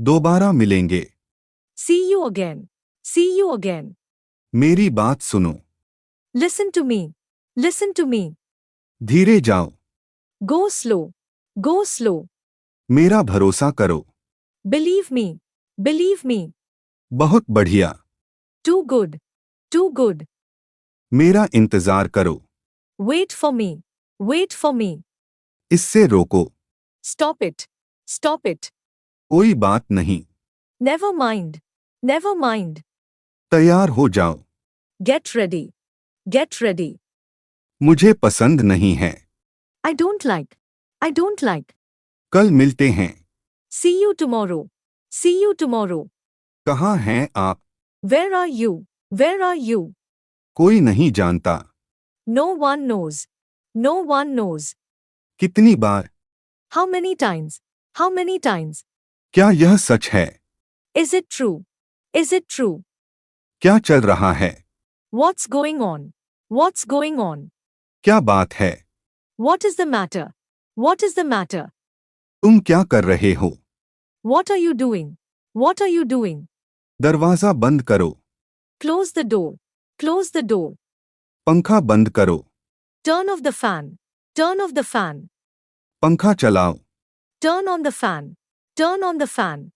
दोबारा मिलेंगे। See you again. See you again. मेरी बात सुनो। Listen to me. Listen to me. धीरे जाओ। Go slow. Go slow. मेरा भरोसा करो। Believe me. Believe me. बहुत बढ़िया। Too good. Too good. मेरा इंतजार करो। Wait for me. Wait for me. इससे रोको। Stop it. Stop it. कोई बात नहीं। Never mind. Never mind. तैयार हो जाओ। Get ready. Get ready. मुझे पसंद नहीं है। I don't like. I don't like. कल मिलते हैं। See you tomorrow. See you tomorrow. कहाँ हैं आप? Where are you? Where are you? कोई नहीं जानता। No one knows. No one knows. कितनी बार? How many times? How many times? क्या यह सच है? Is it true? Is it true? क्या चल रहा है? What's going on? What's going on? क्या बात है? What is the matter? What is the matter? तुम क्या कर रहे हो? What are you doing? What are you doing? दरवाजा बंद करो। Close the door. Close the door. पंखा बंद करो। Turn off the fan. Turn off the fan. पंखा चलाओ। Turn on the fan. Turn on the fan.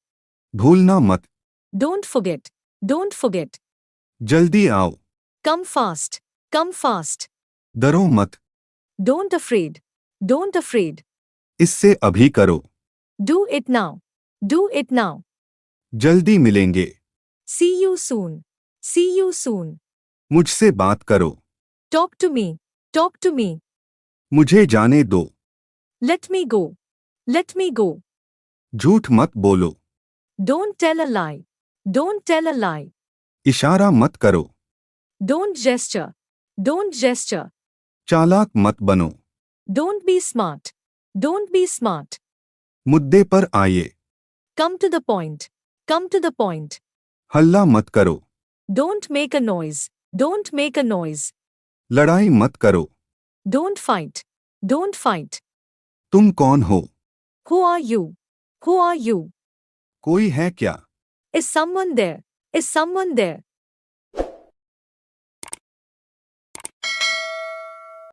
भूलना मत। Don't forget. Don't forget. जल्दी आओ। Come fast. Come fast. डरो मत। Don't afraid. Don't afraid. इससे अभी करो। Do it now. Do it now. जल्दी मिलेंगे। See you soon. See you soon. मुझसे बात करो। Talk to me. Talk to me. मुझे जाने दो। Let me go. Let me go. झूठ मत बोलो। Don't tell a lie. Don't tell a lie. इशारा मत करो। Don't gesture. Don't gesture. चालाक मत बनो। Don't be smart. Don't be smart. मुद्दे पर आइए। Come to the point. Come to the point. हल्ला मत करो। Don't make a noise. Don't make a noise. लड़ाई मत करो। Don't fight. Don't fight. तुम कौन हो? Who are you? Who are you? कोई है क्या? Is someone there? Is someone there?